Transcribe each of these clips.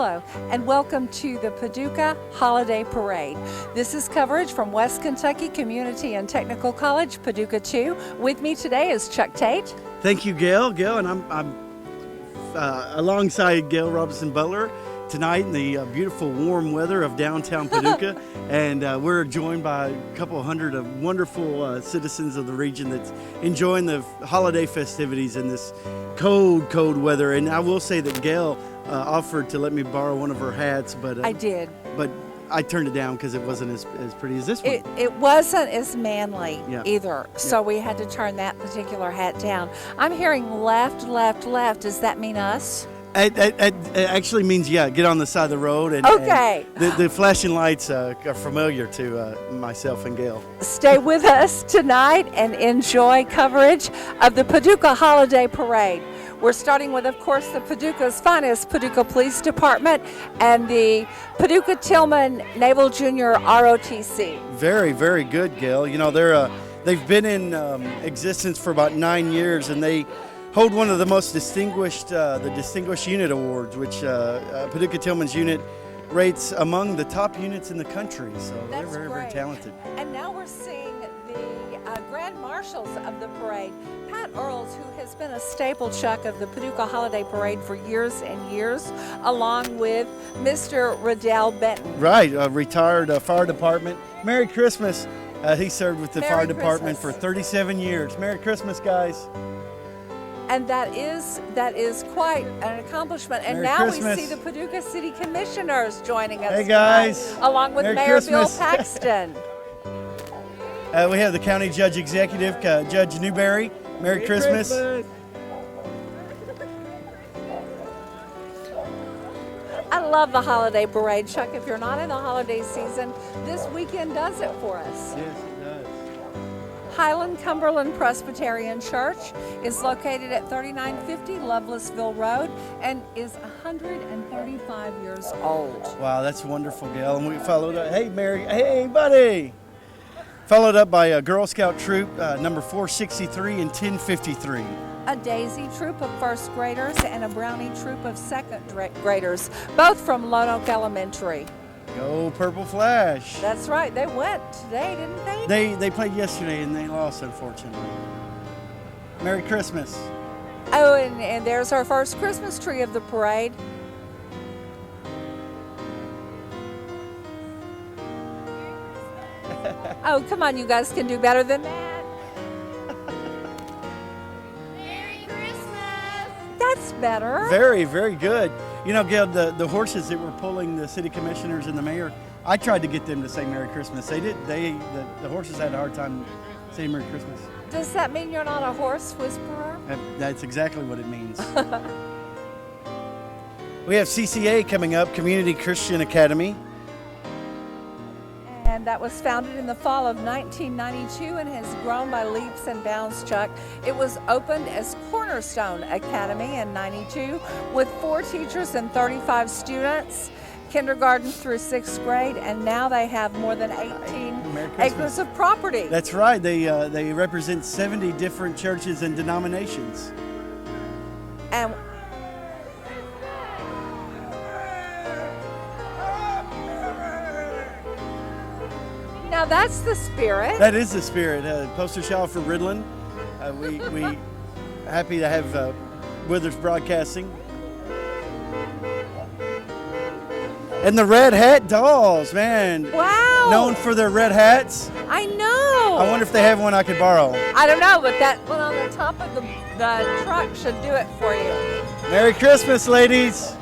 Hello, and welcome to the Paducah Holiday Parade. This is coverage from West Kentucky Community and Technical College, Paducah 2. With me today is Chuck Tate. Thank you, Gail. And I'm alongside Gail Robinson Butler tonight in the beautiful warm weather of downtown Paducah. And we're joined by a couple hundred of wonderful citizens of the region that's enjoying the holiday festivities in this cold weather. And I will say that Gail offered to let me borrow one of her hats, but I did. But I turned it down because it wasn't as pretty as this one. It wasn't as manly either, Yeah. so we had to turn that particular hat down. I'm hearing left. Does that mean us? It actually means, get on the side of the road. And, Okay. And the flashing lights are familiar to myself and Gail. Stay with us tonight and enjoy coverage of the Paducah Holiday Parade. We're starting with, of course, the Paducah's finest, Paducah Police Department, and the Paducah Tillman Naval Junior ROTC. Very, very good, Gail. You know, they've been in existence for about 9 years, and they hold one of the most distinguished, the Distinguished Unit Awards, which Paducah Tillman's unit rates among the top units in the country. So they're very, very talented. And now we're seeing the Grand Marshals of the parade, Pat Earls, who has been a staple, Chuck, of the Paducah Holiday Parade for years and years, along with Mr. Riddell Benton. Right, retired fire department. Merry Christmas. He served with the fire department for 37 years. Merry Christmas, guys. And that is quite an accomplishment. And Merry now Christmas. we see the Paducah City Commissioners joining us Hey, guys. tonight, along with Merry Mayor Christmas. Bill Paxton. We have the County Judge Executive, Judge Newberry. Merry Christmas. I love the holiday parade, Chuck. If you're not in the holiday season, this weekend does it for us. Yes, it does. Highland Cumberland Presbyterian Church is located at 3950 Lovelessville Road and is 135 years old. Wow, that's wonderful, Gail. And we followed up. Hey, Mary. Hey, buddy. Followed up by a Girl Scout troop, number 463 and 1053. A Daisy troop of first graders and a Brownie troop of second graders, both from Lone Oak Elementary. Go Purple Flash. That's right. They went today, didn't they? They played yesterday and they lost, unfortunately. Merry Christmas. Oh, and there's our first Christmas tree of the parade. Oh, come on, you guys can do better than that. Merry Christmas! That's better. Very, very good. You know, Gail, the horses that were pulling the city commissioners and the mayor, I tried to get them to say Merry Christmas. They did. The horses had a hard time saying Merry Christmas. Does that mean you're not a horse whisperer? That's exactly what it means. We have CCA coming up, Community Christian Academy. And that was founded in the fall of 1992 and has grown by leaps and bounds, Chuck. It was opened as Cornerstone Academy in 92 with 4 teachers and 35 students, kindergarten through 6th grade, and now they have more than 18 acres of property. That's right. They represent 70 different churches and denominations. And now that's the spirit. That is the spirit. Poster child for Riddlin. We happy to have Withers Broadcasting. And the Red Hat Dolls, man. Wow. Known for their red hats. I know. I wonder if they have one I could borrow. I don't know, but that one on the top of the truck should do it for you. Merry Christmas, ladies.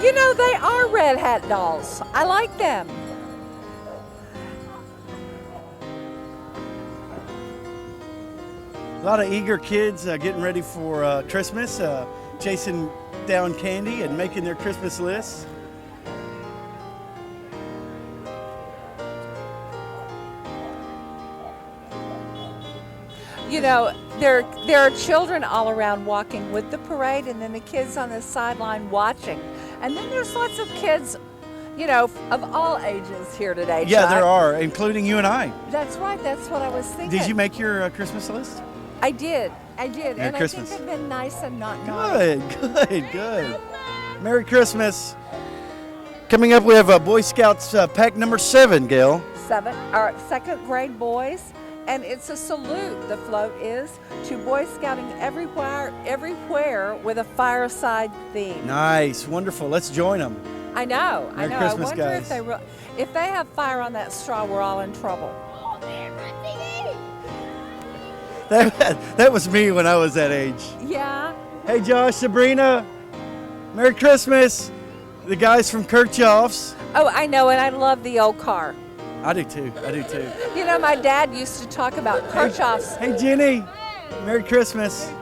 You know, they are Red Hat dolls. I like them. A lot of eager kids getting ready for Christmas, chasing down candy and making their Christmas lists. You know, there are children all around walking with the parade, and then the kids on the sideline watching. And then there's lots of kids, you know, of all ages here today, Yeah, Chuck. there are, including you and I. That's right. That's what I was thinking. Did you make your Christmas list? I did. Merry And Christmas. I think I've been nice and not naughty. Good. Merry Christmas. Coming up, we have Boy Scouts pack number 7, Gail. Second grade boys, and it's a salute. The float is to Boy Scouting everywhere with a fireside theme. Nice, wonderful. Let's join them. I know. Merry I Christmas, wonder guys. if they have fire on that straw, we're all in trouble. Oh, they're running That was me when I was that age. Yeah. Hey, Josh, Sabrina, Merry Christmas. The guys from Kirchhoff's. Oh, I know, and I love the old car. I do too. You know, my dad used to talk about Kirchhoff's. Hey, Jenny, Merry Christmas.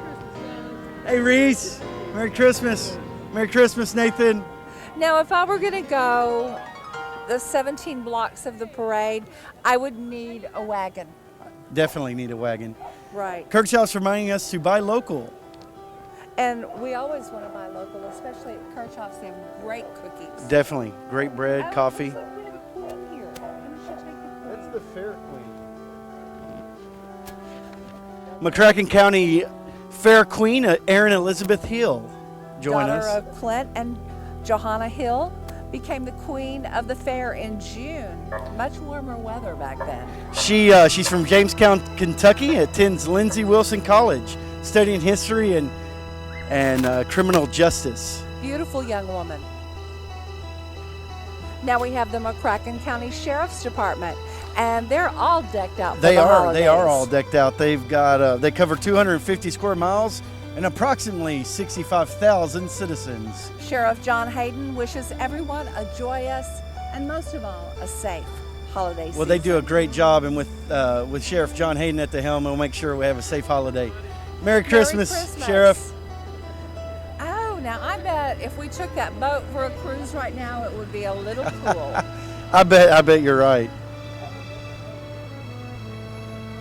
Hey, Reese, Merry Christmas. Merry Christmas, Nathan. Now, if I were going to go the 17 blocks of the parade, I would need a wagon. Definitely need a wagon. Right. Kirchhoff's reminding us to buy local. And we always want to buy local, especially at Kirchhoff's. They have great cookies. Definitely. Great bread, coffee. There's a bit of a queen here. You should take the queen. That's the Fair Queen. McCracken County Fair Queen, Erin Elizabeth Hill, join Daughter us. of Clint and Johanna Hill, became the queen of the fair in June. Much warmer weather back then. She's from Jamestown, Kentucky. Attends Lindsey Wilson College, studying history and criminal justice. Beautiful young woman. Now we have the McCracken County Sheriff's Department, and they're all decked out for the holidays. They are all decked out. They've got they cover 250 square miles and approximately 65,000 citizens. Sheriff John Hayden wishes everyone a joyous and most of all a safe holiday season. Well, they do a great job, and with Sheriff John Hayden at the helm, we'll make sure we have a safe holiday. Merry Christmas, Sheriff. Oh, now I bet if we took that boat for a cruise right now, it would be a little cool. I bet you're right.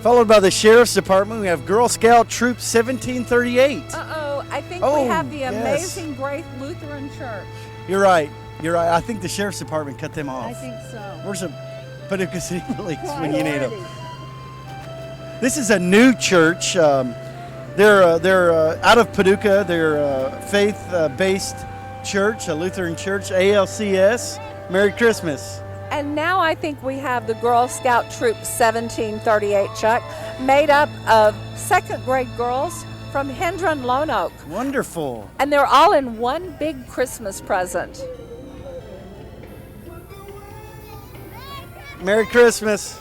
Followed by the Sheriff's Department, we have Girl Scout Troop 1738. Uh-oh, I think Oh, we have the yes. amazing Grace Lutheran Church. You're right. I think the Sheriff's Department cut them off. I think so. Where's the Paducah City Police when you need them? Priority. This is a new church. They're out of Paducah. They're a faith-based church, a Lutheran church, ALCS. Merry Christmas. And now I think we have the Girl Scout Troop 1738, Chuck, made up of second grade girls from Hendron Lone Oak. Wonderful. And they're all in one big Christmas present. Merry Christmas.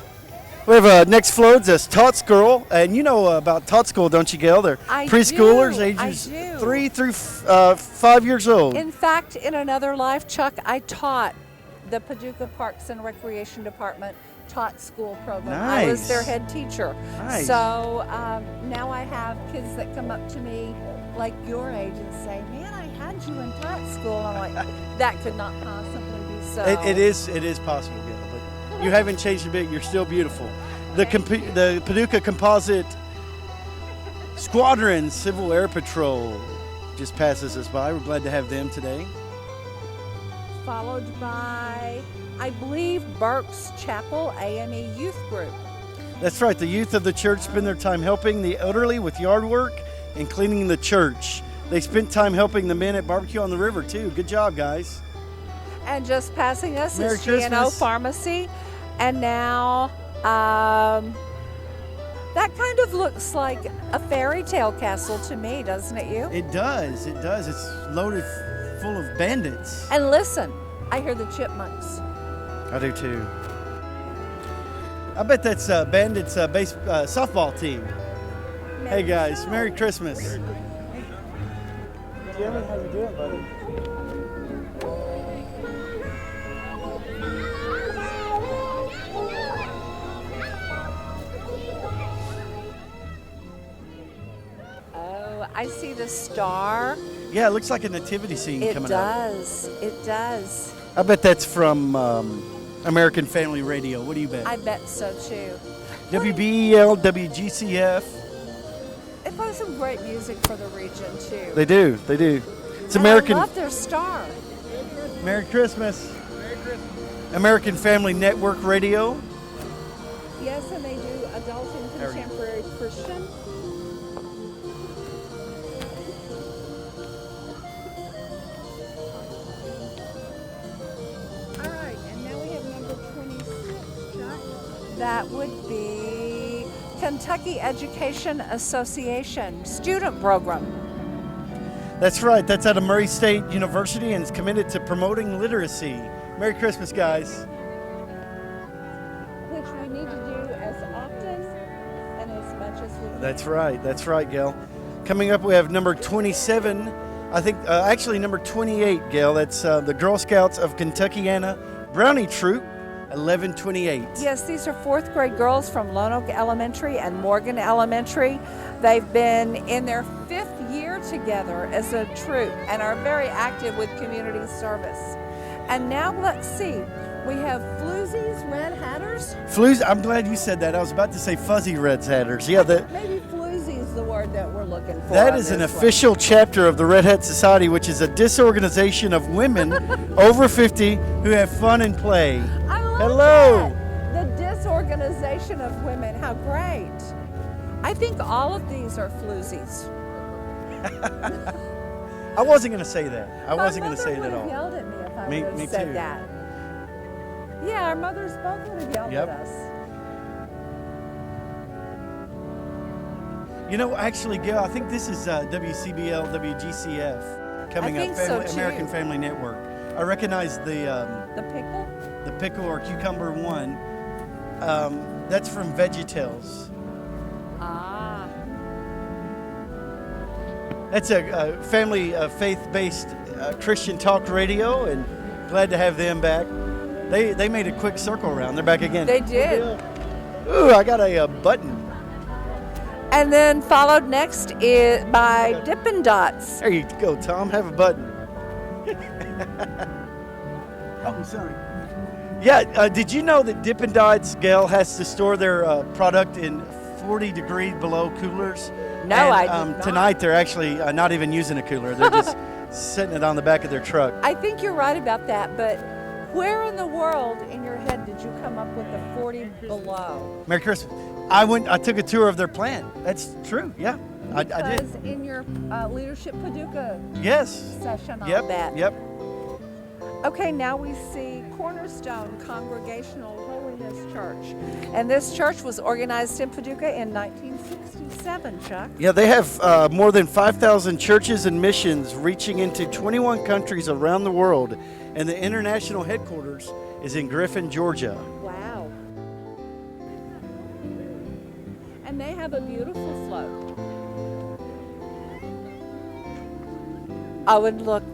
We have next floats as Tot School, and you know about Tot School, don't you, Gail? They're I preschoolers, do, ages I do. 3 through 5 years old. In fact, in another life, Chuck, I taught the Paducah Parks and Recreation Department taught school program. I was Nice. their head teacher. Nice. So now I have kids that come up to me like your age and say, man, I had you in taught school. And I'm like, that could not possibly be so. It is possible, Gail, but you haven't changed a bit. You're still beautiful. The Paducah Composite Squadron Civil Air Patrol just passes us by. We're glad to have them today. Followed by, I believe, Burke's Chapel AME Youth Group. That's right. The youth of the church spend their time helping the elderly with yard work and cleaning the church. They spent time helping the men at Barbecue on the River, too. Good job, guys. And just passing us Merry is G&O Christmas. Pharmacy. And now, that kind of looks like a fairy tale castle to me, doesn't it, you? It does. It's loaded full of bandits. And listen, I hear the chipmunks. I do, too. I bet that's Bandits' softball team. Hey, Maybe guys. so. Merry Christmas. Jimmy, how you doing, buddy? Oh, I see the star. Yeah, it looks like a nativity scene It coming up. does. It does. I bet that's from American Family Radio. What do you bet? I bet so too. WBEL, WGCF. They play some great music for the region too. They do. It's And American. I love their star. Merry Christmas. American Family Network Radio. Yes, and they do adult and There we go. contemporary Christian. That would be Kentucky Education Association student program. That's right. That's out of Murray State University and is committed to promoting literacy. Merry Christmas, guys. Which we need to do as often and as much as we can. That's right. That's right, Gail. Coming up, we have number 27. I think, actually, number 28, Gail. That's the Girl Scouts of Kentuckiana Brownie Troop, 1128. Yes, these are fourth grade girls from Lone Oak Elementary and Morgan Elementary. They've been in their 5th year together as a troop and are very active with community service. And now let's see, we have Floozies, Red Hatters. I'm glad you said that. I was about to say Fuzzy Red Hatters. Yeah, Maybe Floozy is the word that we're looking for. that is an official chapter of the Red Hat Society, which is a disorganization of women over 50 who have fun and play. I love Hello. that. The disorganization of women. How great. I think all of these are Floozies. I wasn't going to say that. I wasn't going to say it My at mother all. would have yelled at me if I Me- would me have said too. that. Yeah, our mothers both would have yelled Yep. at us. You know, actually, Gail, I think this is WCBL, WGCF coming I think up, so, too. American Family Network. I recognize The pickle? the pickle or cucumber one. That's from VeggieTales. Ah. That's a family faith-based Christian talk radio, and glad to have them back. They made a quick circle around. They're back again. They did. Ooh, I got a button. And then followed next by Dippin' Dots. There you go, Tom. Have a button. Oh, sorry. Yeah, did you know that Dippin' Dots, Gail, has to store their product in 40 degrees below coolers? No, And, I did not. Tonight, they're actually not even using a cooler. They're just setting it on the back of their truck. I think you're right about that, but where in the world in your head did you come up with the 40 below? Merry Christmas. I took a tour of their plant. That's true. Yeah, I did. Because in your Leadership Paducah Yes. session, I'll Yep. bet. Yep. Okay, now we see Cornerstone Congregational Holiness Church. And this church was organized in Paducah in 1967, Chuck. Yeah, they have more than 5,000 churches and missions reaching into 21 countries around the world, and the international headquarters is in Griffin, Georgia. Wow. And they have a beautiful float. I would look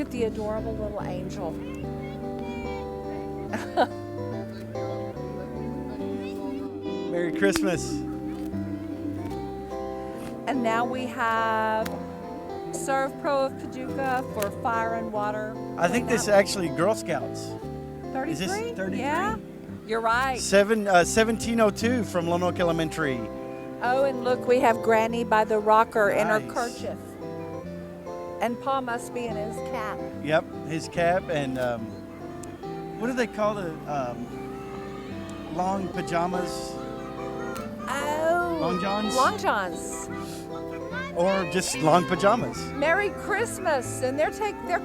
at the adorable little angel. Merry Christmas. And now we have Serve Pro of Paducah for fire and water. I think this is actually Girl Scouts. 33? Is this 33? Yeah, you're right. 1702 from Lone Oak Elementary. Oh, and look, we have Granny by the rocker in her Nice. kerchief. And Pa must be in his cap. Yep, his cap and what do they call the long pajamas? Oh, Long Johns? Long Johns. Or just long pajamas? Merry Christmas, and they're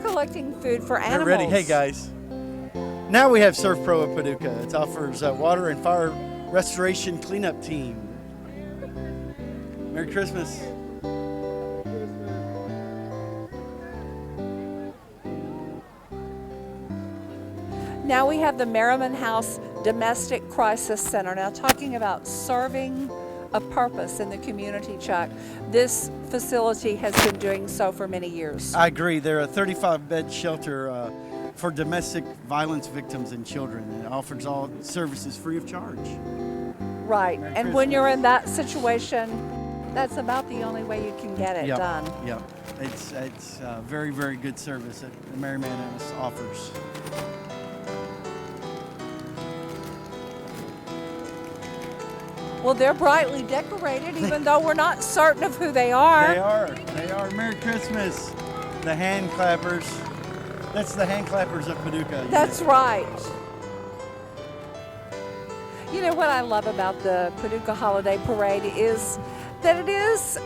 collecting food for animals. They're ready. Hey guys. Now we have Surf Pro of Paducah. It offers water and fire restoration cleanup team. Merry Christmas. Now we have the Merriman House Domestic Crisis Center. Now talking about serving a purpose in the community, Chuck. This facility has been doing so for many years. I agree. They're a 35-bed shelter for domestic violence victims and children, and it offers all services free of charge. Right. Merry And when Christmas. you're in that situation, that's about the only way you can get it done. Yep. It's very, very good service that the Merriman House offers. Well, they're brightly decorated, even though we're not certain of who they are. They are. They are. Merry Christmas. The hand clappers. That's the hand clappers of Paducah. That's right. You know what I love about the Paducah Holiday Parade is that it is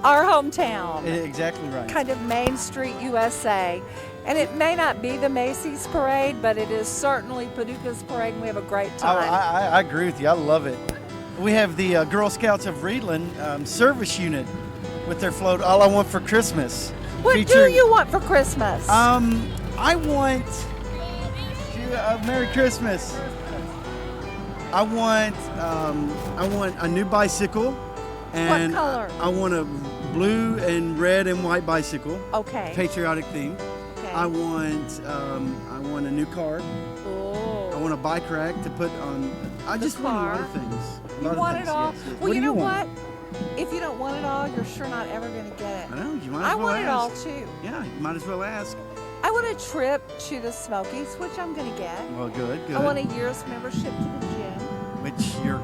our hometown. Exactly right. Kind of Main Street, USA. And it may not be the Macy's parade, but it is certainly Paducah's parade, and we have a great I, time. I agree with you. I love it. We have the Girl Scouts of Reedland service unit with their float, All I Want for Christmas. What do you want for Christmas? I want Merry Christmas. I want a new bicycle, and What color? I want a blue and red and white bicycle, Okay. patriotic theme. Okay. I want a new car. I want a bike rack to put on. I The just want a lot car. of things. A You lot of want things, it all? yes, yes. Well, What you do know want? what? If you don't want it all, you're sure not ever going to get I it. know, you might I as well want it all ask. too. Yeah, you might as well ask. I want a trip to the Smokies, which I'm going to get. Well, good, good. I want a year's membership to the gym. Which you're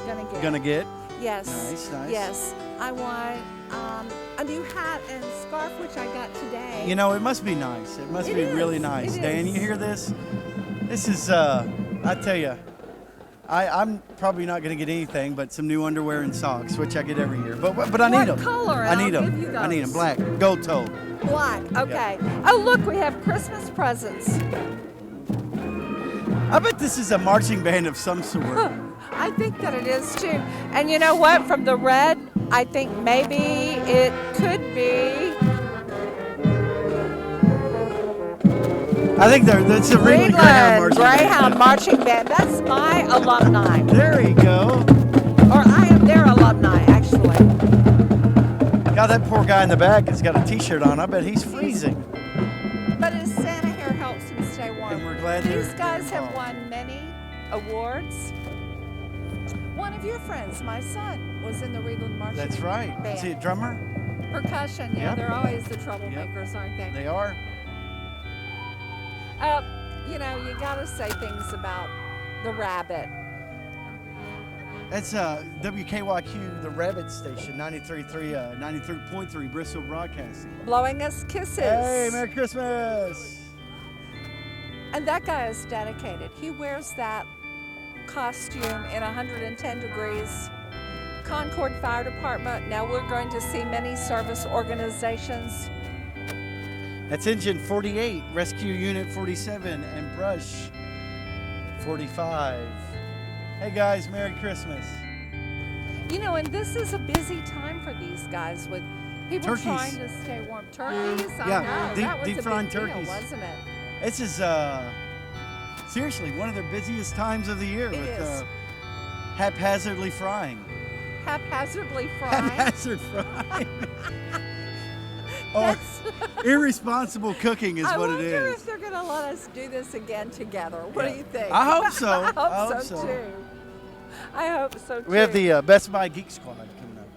Going to get. gonna get. Yes. Nice, nice. Yes. I want a new hat and scarf, which I got today. You know, it must be nice. It must It be is, really nice. it Dan, is. you hear this? This is, I tell you, I'm probably not going to get anything but some new underwear and socks, which I get every year. But I need them. What color? I need I'll them. give you I need them. those. Black, gold toe. Black. Okay. Oh, look, we have Christmas presents. I bet this is a marching band of some sort. I think that it is too. And you know what? From the red, I think maybe it could be I think that's a Reedland Greyhound Greenland marching Greyhound band. Marching Band. That's my alumni. There you go. Or I am their alumni, actually. God, that poor guy in the back has got a T-shirt on. I bet he's freezing. But his Santa hair helps him stay warm. And we're glad These they're guys have involved. won many awards. One of your friends, my son, was in the Reedland Marching That's right. Band. Is he a drummer? Percussion, yeah, Yep. they're always the troublemakers, aren't they? They are. You know, you gotta say things about the rabbit. That's WKYQ, the Rabbit Station, 93.3 Bristol Broadcasting. Blowing us kisses. Hey, Merry Christmas! And that guy is dedicated. He wears that costume in 110 degrees. Concord Fire Department. Now we're going to see many service organizations. That's Engine 48, Rescue Unit 47, and Brush 45. Hey guys, Merry Christmas. You know, and this is a busy time for these guys with people Turkeys. trying to stay warm. Turkeys, Yeah, I know. deep- that was deep a fried big deal, turkeys. wasn't it? This is seriously one of the busiest times of the year It with is. haphazardly frying. Haphazardly frying. Haphazard frying. or That's- irresponsible cooking is I what wonder it is. if they're going to let us do this again together. What do Yeah. you think? I hope so. I hope, I hope so, so. too. I hope so too. We have the Best Buy Geek Squad coming up.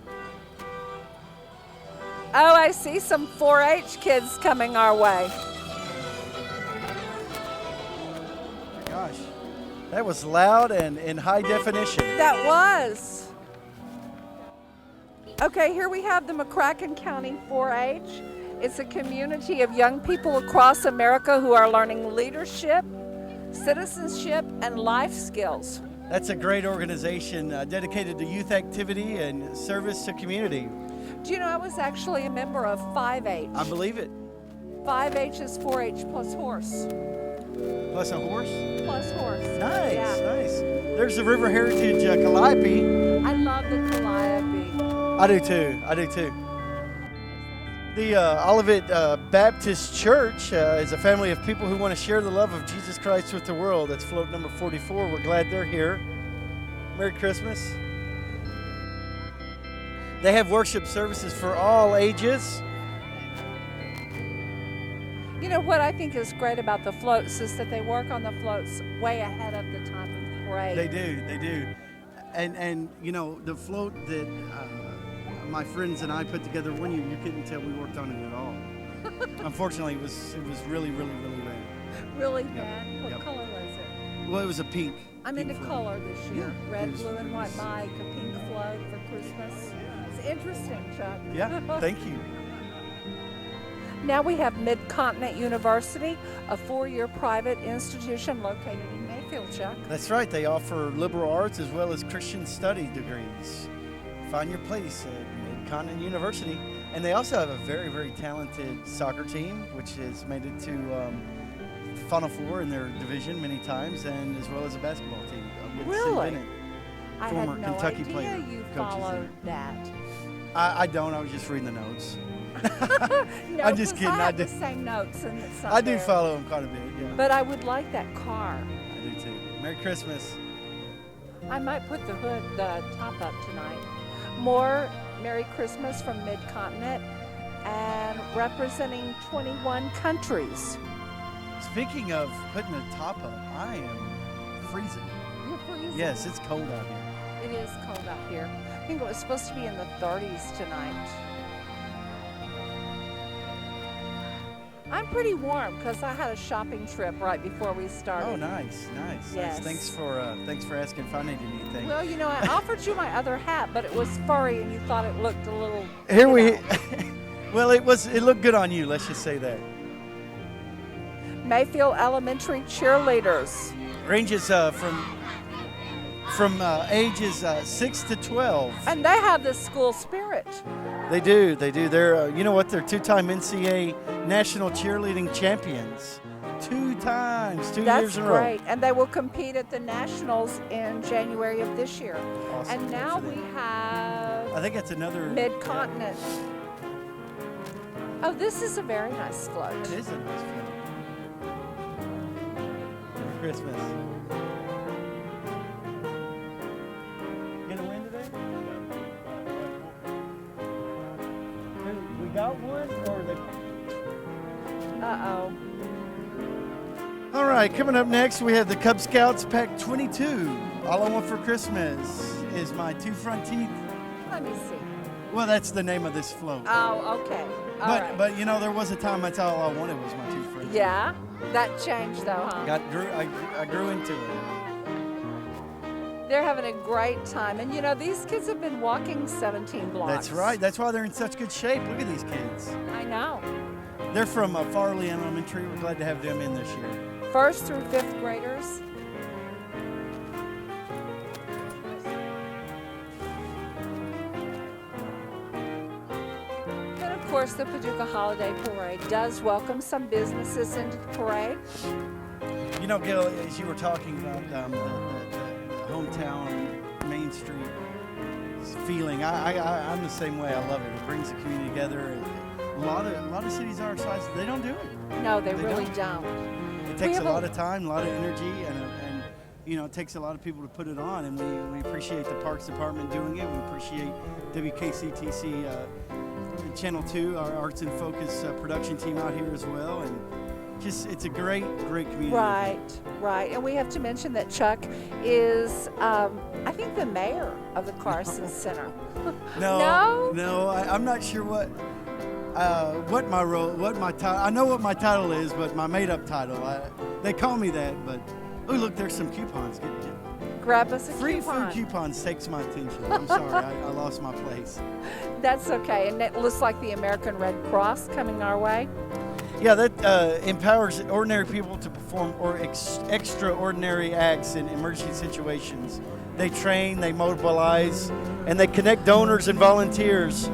Oh, I see some 4-H kids coming our way. Gosh, that was loud and in high definition. That was. Okay, here we have the McCracken County 4-H. It's a community of young people across America who are learning leadership, citizenship, and life skills. That's a great organization dedicated to youth activity and service to community. Do you know I was actually a member of 5-H? I believe it. 5-H is 4-H plus horse. Plus a horse. Plus horse. Nice, Yeah. nice. There's the River Heritage Calliope. I love the calliope. I do too. The Olivet Baptist Church is a family of people who want to share the love of Jesus Christ with the world. That's float number 44. We're glad they're here. Merry Christmas. They have worship services for all ages. You know what I think is great about the floats is that they work on the floats way ahead of the time of the parade. They do. And you know, the float that my friends and I put together one year, you couldn't tell we worked on it at all. Unfortunately, it was really bad. Really Yep, bad? What yep. color was it? Well, it was a pink. I'm pink into float. color this year. Yeah, Red, it was- blue, and it white. was- Mike, a pink float for Christmas. It's interesting, Chuck. Yeah, thank you. Now we have Mid-Continent University, a 4-year private institution located in Mayfield, Chuck. That's right. They offer liberal arts as well as Christian study degrees. Find your place at Mid-Continent University. And they also have a very, very talented soccer team, which has made it to Final Four in their division many times, and as well as a basketball team. With Sid Really? Bennett, I former had no Kentucky idea player, you coaches followed there. that. I don't. I was just reading the notes. No, I'm just 'cause kidding. I I have do. the same notes, and it's not I do there. follow them quite a bit. Yeah, But I would like that car. I do too. Merry Christmas. I might put the top up tonight. More Merry Christmas from Mid-Continent and representing 21 countries. Speaking of putting the top up, I am freezing. You're freezing. Yes, it's cold out here. It is cold out here. I think it was supposed to be in the 30s tonight. I'm pretty warm because I had a shopping trip right before we started. Oh, nice. Yes. Thanks for asking if I needed anything. Well, you know, I offered you my other hat, but it was furry and you thought it looked a little. Here you we. know. Well, it looked good on you. Let's just say that. Mayfield Elementary cheerleaders. Ranges from ages 6 to 12. And they have this school spirit. They do. They're you know what? They're two-time NCAA national cheerleading champions. 2 times, 2 That's years in a row. great. And they will compete at the Nationals in January of this year. Awesome. And Good now for we them. have I think that's another Mid-Continent. Oh, this is a very nice float. It is a nice film. Merry Christmas. Get a win today? We got one, or the. Uh-oh. All right, coming up next, we have the Cub Scouts Pack 22. All I Want for Christmas is my 2 front teeth. Let me see. Well, that's the name of this float. Oh, okay. All right. But you know, there was a time that's all I wanted was my 2 front teeth. Yeah, that changed though, huh? I grew into it. They're having a great time. And you know, these kids have been walking 17 blocks. That's right. That's why they're in such good shape. Look at these kids. I know. They're from Farley Elementary. We're glad to have them in this year. 1st through 5th graders. And of course, the Paducah Holiday Parade does welcome some businesses into the parade. You know, Gil, as you were talking about the hometown Main Street feeling, I'm the same way. I love it. It brings the community together. A lot of cities our size, they don't do it. No, they They really don't. don't. It takes a have a- lot of time, a lot of energy, and you know, it takes a lot of people to put it on. And we appreciate the Parks Department doing it. We appreciate WKCTC Channel 2, our Arts in Focus production team out here as well. And just, it's a great community. Right. And we have to mention that Chuck is, I think, the mayor of the Carson Center. No, I'm not sure what my role, what my title. I know what my title is, but my made-up title. They call me that, but oh, look, there's some coupons. Grab us a Free coupon. food coupons takes my attention. I'm sorry, I lost my place. That's okay. And it looks like the American Red Cross coming our way. Yeah, that empowers ordinary people to perform extraordinary acts in emergency situations. They train, they mobilize, and they connect donors and volunteers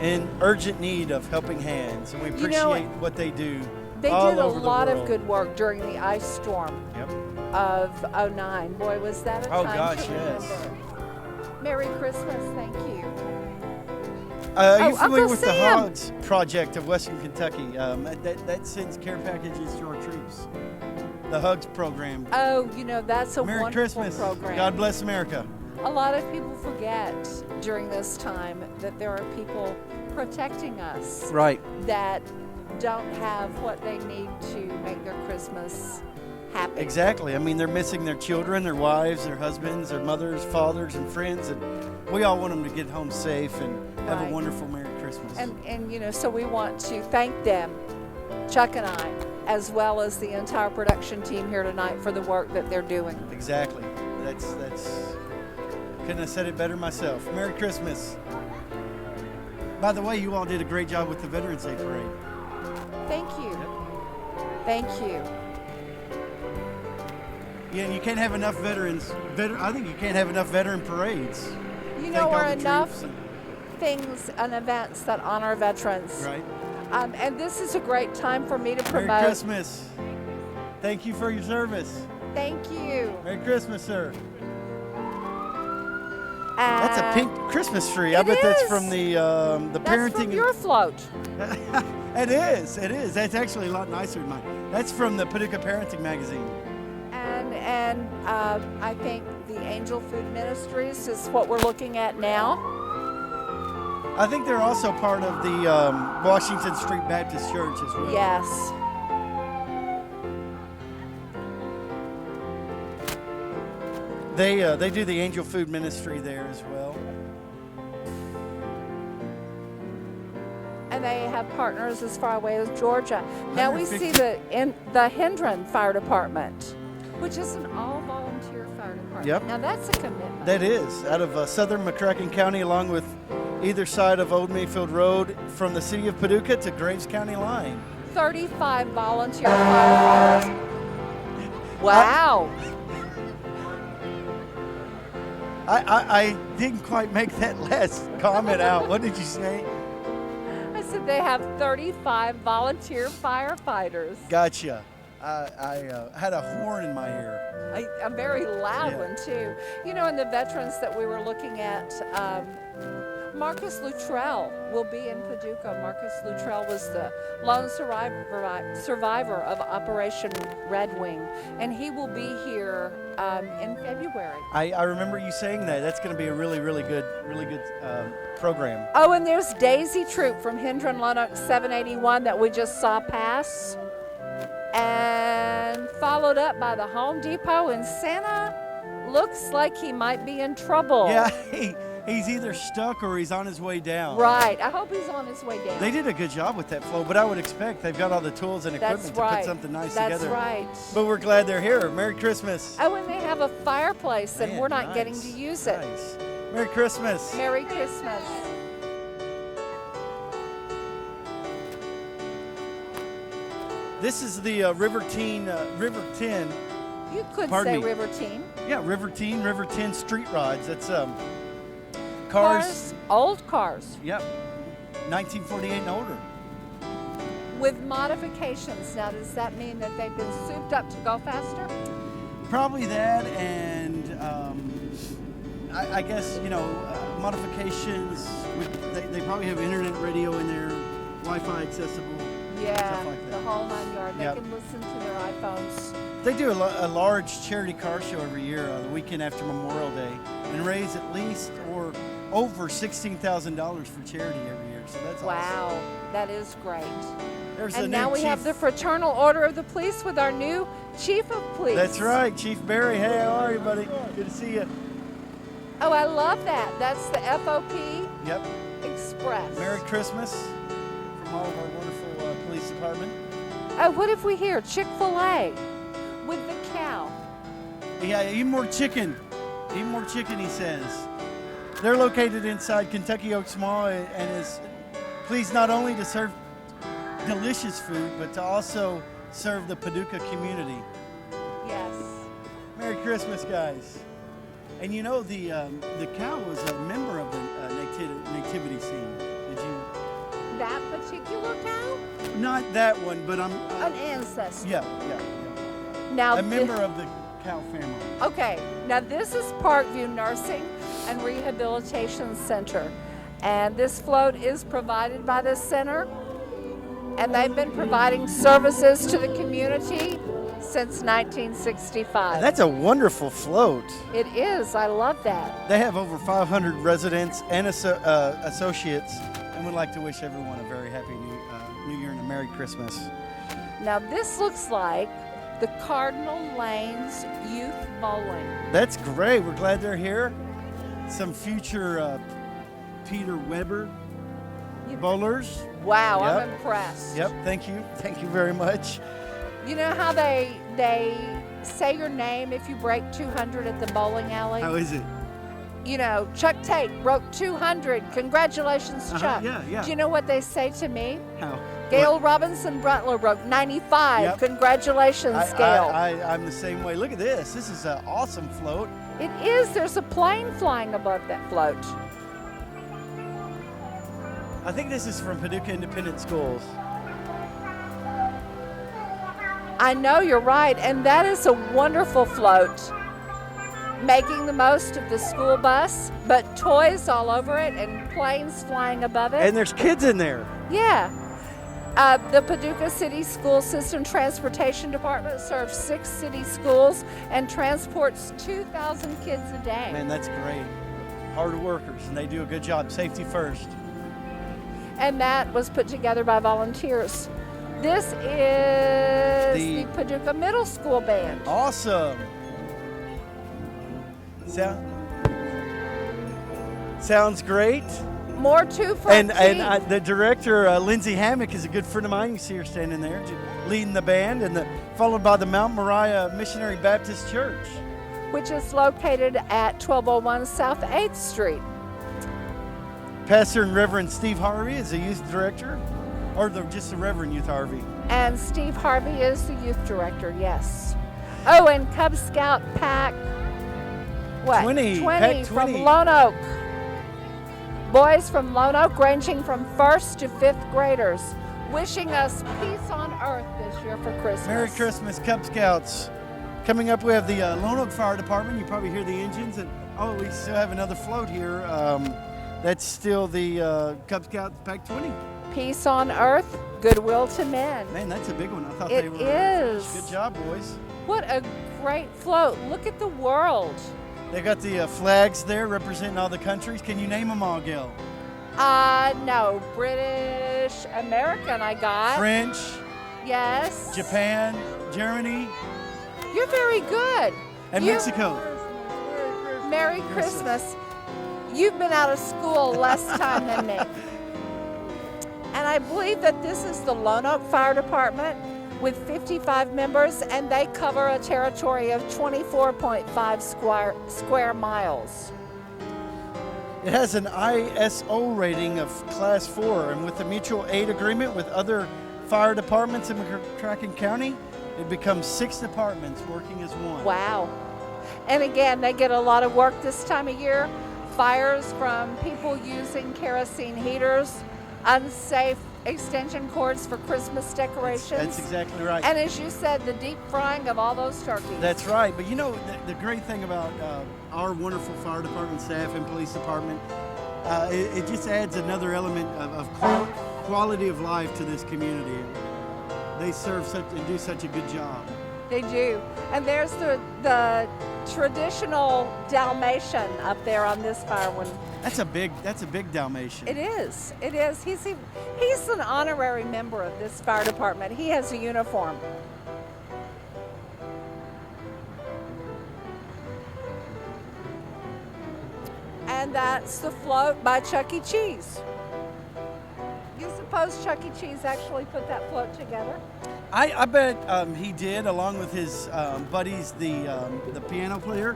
in urgent need of helping hands. And we appreciate what they do. They all did a over the lot of world. good work during the ice storm Yep. of '09. Boy, was that a Oh, time gosh, to yes. remember. Merry Christmas. Thank you. Are you Oh, familiar Uncle with the Sam. HOGS project of Western Kentucky? That sends care packages to our troops. The HUGS program. Oh, you know, that's a Merry wonderful Christmas. program. God bless America. A lot of people forget during this time that there are people protecting us Right. that don't have what they need to make their Christmas happy. Exactly. I mean, they're missing their children, their wives, their husbands, their mothers, fathers, and friends, and we all want them to get home safe and have Right. a wonderful Merry Christmas. And you know, so we want to thank them, Chuck and I, as well as the entire production team here tonight for the work that they're doing. Exactly. That's couldn't have said it better myself. Merry Christmas. By the way, you all did a great job with the Veterans Day Parade. Thank you. Thank you. Yeah, and you can't have enough veterans. I think you can't have enough veteran parades. You Thank know all where the enough troops and- things and events that honor veterans. Right. And this is a great time for me to Merry promote. Christmas. Thank you for your service. Thank you. Merry Christmas, sir. And That's a pink Christmas tree. I It bet that's is. from the That's parenting. from your float. It is. It is. That's actually a lot nicer than mine. That's from the Paducah Parenting magazine. And I think the Angel Food Ministries is what we're looking at now. I think they're also part of the Washington Street Baptist Church as well. Yes. They do the Angel Food Ministry there as well. And they have partners as far away as Georgia. Now we see 150. the Hendron Fire Department, which is an all-volunteer fire department. Yep. Now that's a commitment. That is out of southern McCracken County, along with either side of Old Mayfield Road, from the City of Paducah to Graves County line. 35 volunteer firefighters. Wow. I didn't quite make that last comment out. What did you say? I said they have 35 volunteer firefighters. Gotcha. I had a horn in my ear. A very loud Yeah. one too. You know, and the veterans that we were looking at, Marcus Luttrell will be in Paducah. Marcus Luttrell was the lone survivor of Operation Red Wing, and he will be here in February. I remember you saying that. That's going to be a really good program. Oh, and there's Daisy Troop from Hendron Lonox 781 that we just saw pass, and followed up by the Home Depot, and Santa looks like he might be in trouble. Yeah, he's either stuck or he's on his way down. Right. I hope he's on his way down. They did a good job with that flow, but I would expect they've got all the tools and That's equipment right. to put something nice That's together. right. But we're glad they're here. Merry Christmas. Oh, and they have a fireplace, and Man, we're not nice, getting to use it. Nice. Merry Christmas. Merry Christmas. This is the River 10. You could Pardon say me. River Teen. Yeah, River 10 street rods. That's cars. Old cars, Yep. 1948 and older. with modifications. Now, does that mean that they've been souped up to go faster? Probably that, and I guess, modifications. They probably have internet radio in there, Wi-Fi accessible. Yeah, Stuff like the that. whole 9 yards. They Yep. can listen to their iPhones. They do a large charity car show every year, the weekend after Memorial Day, and raise at least or over $16,000 for charity every year. So that's Wow, awesome. that is great. There's And the now new we have chief. the Fraternal Order of the Police with our new Chief of Police. That's right, Chief Barry. Hey, how are you, buddy? Good to see you. Oh, I love that. That's the FOP Yep. Express. Merry Christmas from all of our wonderful police department. Oh, what if we hear Chick-fil-A with the cow? Yeah, eat more chicken. Eat more chicken, he says. They're located inside Kentucky Oaks Mall and is pleased not only to serve delicious food, but to also serve the Paducah community. Yes. Merry Christmas, guys. And you know, the cow was a member of the nativity scene. Did you? That particular cow? Not that one, but I'm. An ancestor. Yeah. Now, A member of the cow family. okay, now this is Parkview Nursing and Rehabilitation Center. And this float is provided by this center. And they've been providing services to the community since 1965. That's a wonderful float. It is. I love that. They have over 500 residents and associates, and would like to wish everyone a very happy New Year and a Merry Christmas. Now, this looks like the Cardinal Lanes Youth Bowling. That's great. We're glad they're here. Some future Peter Weber bowlers. Wow, Yep. I'm impressed. Yep. Thank you. Thank you very much. You know how they say your name if you break 200 at the bowling alley? How is it? You know, Chuck Tate broke 200. Congratulations, Chuck. Yeah. Do you know what they say to me? How? Gail Robinson Brutler broke 95. Yep. Congratulations, Gail. I'm the same way. Look at this. This is an awesome float. It is. There's a plane flying above that float. I think this is from Paducah Independent Schools. I know you're right, and that is a wonderful float. Making the most of the school bus, but toys all over it and planes flying above it. And there's kids in there. Yeah. The Paducah City School System Transportation Department serves 6 city schools and transports 2,000 kids a day. Man, that's great. Hard workers, and they do a good job. Safety first. And that was put together by volunteers. This is the Paducah Middle School Band. Awesome. Sounds great. More two front And the director, Lindsay Hammock, is a good friend of mine. You see her standing there, leading the band, and followed by the Mount Moriah Missionary Baptist Church, which is located at 1201 South 8th Street. Pastor and Reverend Steve Harvey is the youth director, or just the Reverend Youth Harvey. And Steve Harvey is the youth director, yes. Oh, and Cub Scout Pack 20 from Lone Oak. Boys from Lone Oak, ranging from 1st to 5th graders, wishing us peace on earth this year for Christmas. Merry Christmas, Cub Scouts. Coming up, we have the Lone Oak Fire Department. You probably hear the engines. And we still have another float here. That's still the Cub Scouts Pack 20. Peace on earth, goodwill to men. Man, that's a big one. I thought it they were. Is. Good job, boys. What a great float. Look at the world. They got the flags there representing all the countries. Can you name them all, Gil? No. British, American I got. French. Yes. Japan, Germany. You're very good. And Mexico. Merry Christmas. You've been out of school less time than me. And I believe that this is the Lone Oak Fire Department with 55 members, and they cover a territory of 24.5 square miles. It has an ISO rating of Class 4, and with a mutual aid agreement with other fire departments in McCracken County, it becomes 6 departments working as one. Wow. And again, they get a lot of work this time of year. Fires from people using kerosene heaters, unsafe extension cords for Christmas decorations. That's exactly right. And as you said, the deep frying of all those turkeys. That's right. But you know, the great thing about our wonderful fire department staff and police department, it just adds another element of quality of life to this community. They serve and do such a good job. They do. And there's the traditional Dalmatian up there on this fire one. That's a big Dalmatian. It is. It is. He's an honorary member of this fire department. He has a uniform. And that's the float by Chuck E. Cheese. You suppose Chuck E. Cheese actually put that float together? I bet he did, along with his buddies, the piano player.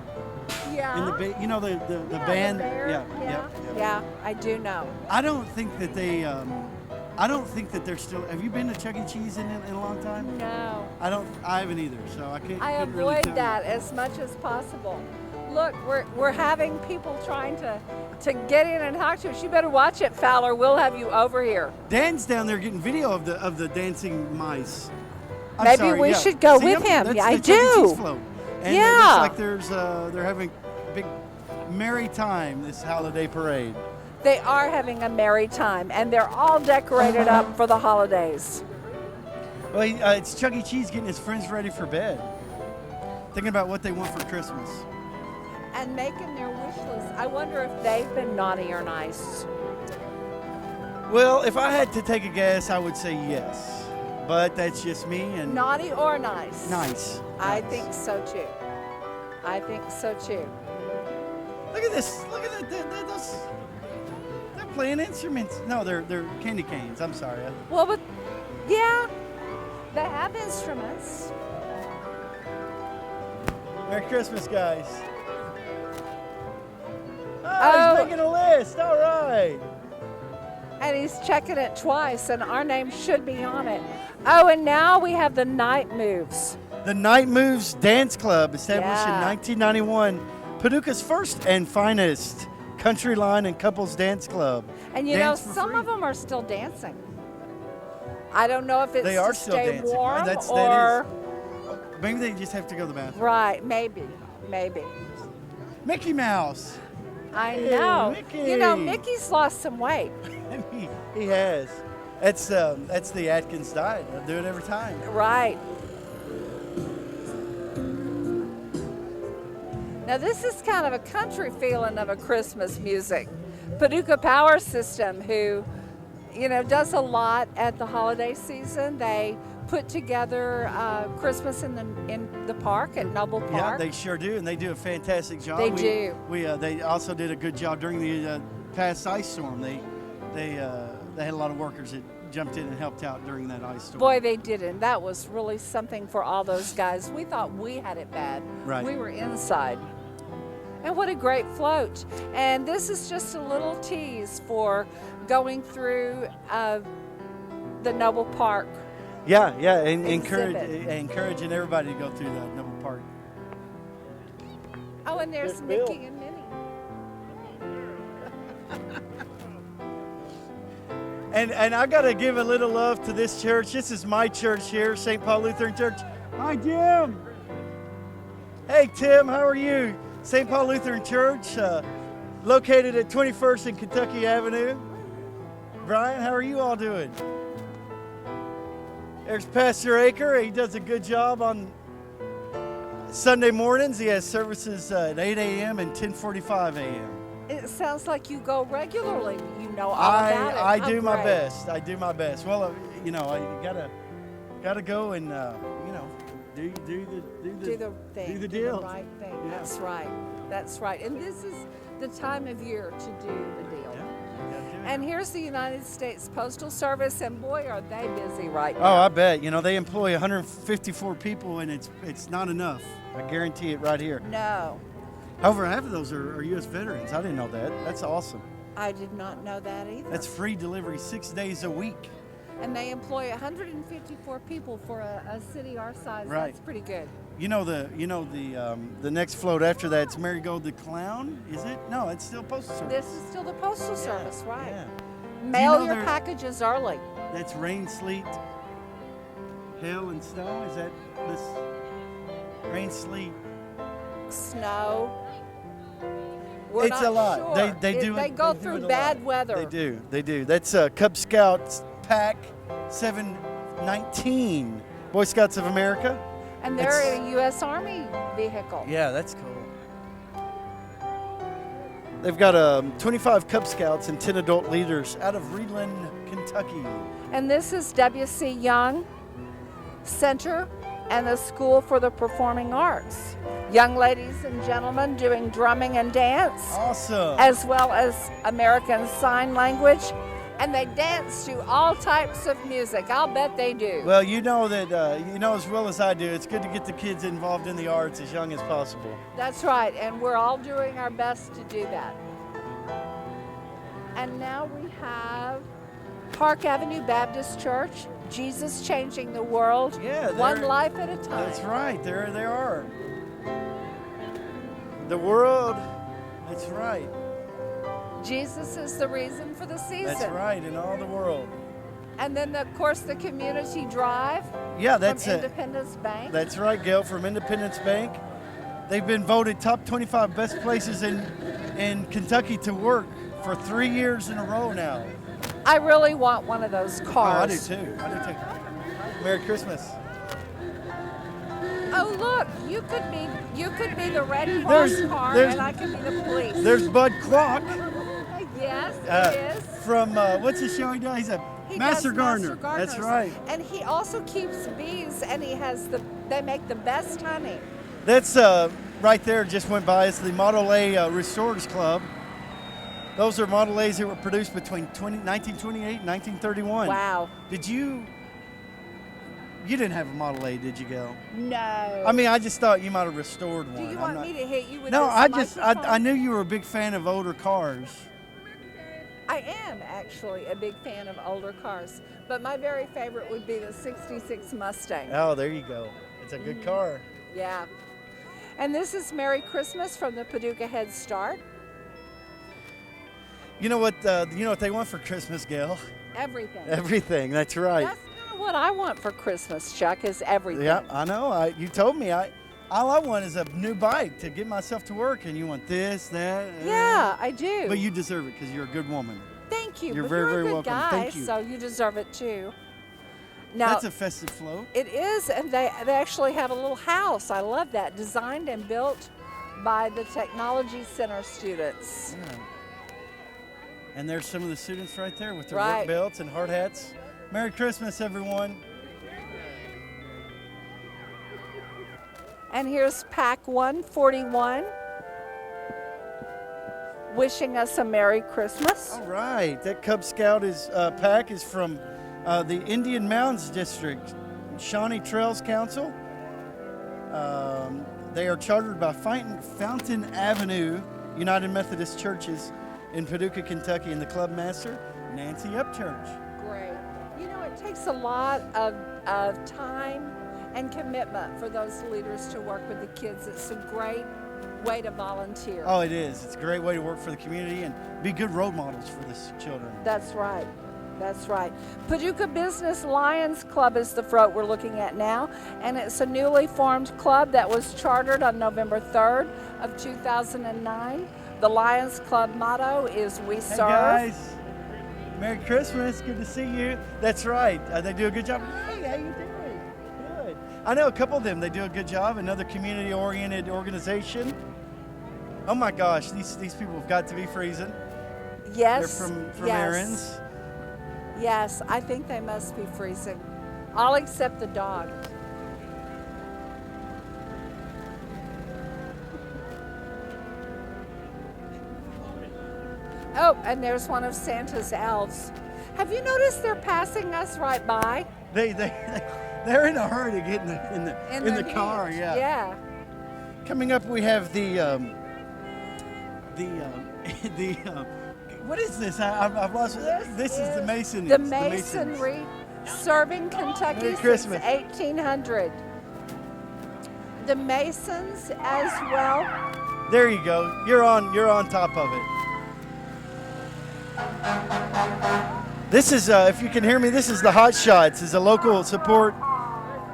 Yeah. And the band. The bear. Yeah, I do know. I don't think that they're still. Have you been to Chuck E. Cheese in a long time? No. I haven't either. So I can't. I couldn't really avoid tell that as much as possible. Look, we're having people trying to get in and talk to us. You better watch it, Fowler. We'll have you over here. Dan's down there getting video of the dancing mice. Maybe we should go with him. That's Yeah, I the Chuck E. do. Cheese float. And Yeah. it looks like they're having a big merry time this holiday parade. They are having a merry time, and they're all decorated up for the holidays. Well, it's Chuck E. Cheese getting his friends ready for bed, thinking about what they want for Christmas. And making their wish list. I wonder if they've been naughty or nice. Well, if I had to take a guess, I would say yes. But that's just me. And Naughty or nice? Nice. I think so too. I think so too. Look at this. Look at that. Those, they're playing instruments. No, they're candy canes. I'm sorry. Well, but yeah, they have instruments. Merry Christmas, guys. Oh. He's making a list. All right. And he's checking it twice, and our name should be on it. Oh, and now we have the Night Moves. The Night Moves Dance Club, established in Yeah. 1991, Paducah's first and finest Country Line and Couples Dance Club. And you Dance know, for some free. of them are still dancing. I don't know if it's They are to still stay dancing. warm That is. or Maybe they just have to go to the bathroom. right, maybe. Mickey Mouse. I Hey, know. Mickey. You know, Mickey's lost some weight. he has. That's the Atkins diet. I'll do it every time. Right. Now this is kind of a country feeling of a Christmas music. Paducah Power System, who, you know, does a lot at the holiday season. They put together Christmas in the park at Noble Park. Yeah, they sure do, and they do a fantastic job. They do. They also did a good job during the past ice storm. They had a lot of workers that jumped in and helped out during that ice storm. Boy, they didn't. That was really something for all those guys. We thought we had it bad. Right. We were inside. And what a great float. And this is just a little tease for going through the Noble Park. Yeah, and Exhibit. encouraging everybody to go through the Noble Park. Oh, and there's There's Bill. Mickey and Minnie. And I got to give a little love to this church. This is my church here, St. Paul Lutheran Church. Hi, Jim. Hey, Tim, how are you? St. Paul Lutheran Church, located at 21st and Kentucky Avenue. Brian, how are you all doing? There's Pastor Aker. He does a good job on Sunday mornings. He has services at 8 a.m. and 10:45 a.m. It sounds like you go regularly. You know all about it. I How do my great. best. I do my best. Well, you know, I gotta go and you know, do Do the thing. do the Do deal. the right thing. Yeah. That's right. That's right. And this is the time of year to do the deal. Yeah, you gotta do it. And here's the United States Postal Service, and boy, are they busy right Oh, now. I bet. You know, they employ 154 people, and it's not enough. I guarantee it right here. No, However, half of those are U.S. veterans. I didn't know that. That's awesome. I did not know that either. That's free delivery 6 days a week. And they employ 154 people for a city our size. Right. That's pretty good. You know the next float after that's Marigold the Clown, is it? No, it's still Postal Service. This is still the Postal Service, right? Yeah. Mail know your there- packages early. That's rain, sleet, hail, and snow. Is that this rain, sleet? Snow. We're It's not a lot. Sure. They do. They it- go do through it a bad lot. weather. They do. They do. That's Cub Scouts Pack 719. Boy Scouts of America. And they're It's- a U.S. Army vehicle. Yeah, that's cool. They've got 25 Cub Scouts and 10 adult leaders out of Reedland, Kentucky. And this is W.C. Young Center and the School for the Performing Arts. Young ladies and gentlemen doing drumming and dance, Awesome. as well as American Sign Language. And they dance to all types of music. I'll bet they do. Well, you know that, you know as well as I do, it's good to get the kids involved in the arts as young as possible. That's right, and we're all doing our best to do that. And now we have Park Avenue Baptist Church, Jesus changing the world, Yeah, one they're- life at a time. That's right. There they are. The world. That's right. Jesus is the reason for the season. That's right. In all the world. And then, of course, the community drive Yeah, that's from it. Independence Bank. That's right, Gail, from Independence Bank. They've been voted top 25 best places in Kentucky to work for 3 years in a row now. I really want one of those Oh, I cars. do too. I do too. Merry Christmas. Oh, look, you could be the Red Cross There's- car, there's- and I could be the police. There's Bud Kwok Yes, uh, it is. from, what's the show he does? He's a He Master does Gardener. Master Gardeners. That's right. And he also keeps bees, and they make the best honey. That's right there, just went by. It's the Model A Restorers Club. Those are Model A's that were produced between 1928 and 1931. Wow. Did you didn't have a Model A, did you, Gail? No. I mean, I just thought you might have restored one. do you I'm want not- me to hit you with No, this I microphone? knew you were a big fan of older cars. I am actually a big fan of older cars, but my very favorite would be the 66 Mustang. Oh, there you go. It's a good car. Yeah. And this is Merry Christmas from the Paducah Head Start. You know what they want for Christmas, Gail? Everything. Everything. That's right. That's kind of what I want for Christmas, Chuck, is everything. Yeah, I know. You told me. All I want is a new bike to get myself to work, and you want this, that. Yeah, I do. But you deserve it because you're a good woman. Thank you. You're but very, you're very a good welcome. guy, Thank you. so you deserve it too. Now, That's a festive float. it is, and they actually have a little house. I love that. Designed and built by the Technology Center students. Yeah. And there's some of the students right there with their Right. work belts and hard hats. Merry Christmas, everyone. And here's Pack 141 wishing us a Merry Christmas. All right, that Cub Scout pack is from the Indian Mounds District, Shawnee Trails Council. They are chartered by Fountain Avenue United Methodist Churches in Paducah, Kentucky, and the club master, Nancy Upchurch. Great. You know, it takes a lot of time and commitment for those leaders to work with the kids. It's a great way to volunteer. Oh, it is. It's a great way to work for the community and be good role models for the children. That's right. That's right. Paducah Business Lions Club is the float we're looking at now, and it's a newly formed club that was chartered on November 3rd of 2009. The Lions Club motto is "We Hey serve." guys, Merry Christmas. Good to see you. That's right. They do a good job. Hey, how you doing? Good. I know a couple of them. They do a good job. Another community-oriented organization. Oh my gosh, these people have got to be freezing. Yes. They're from yes. Aaron's. Yes, I think they must be freezing. All except the dog. Oh, and there's one of Santa's elves. Have you noticed they're passing us right by? They're in a hurry to get in the their car. heat. Yeah. Yeah. Coming up, we have the what is this? I've lost it. This is the Masons. The Masons. Masonry, serving Kentucky Merry since Christmas. 1800. The Masons as well. There you go. You're on top of it. This is, if you can hear me, this is the Hot Shots. It's a local support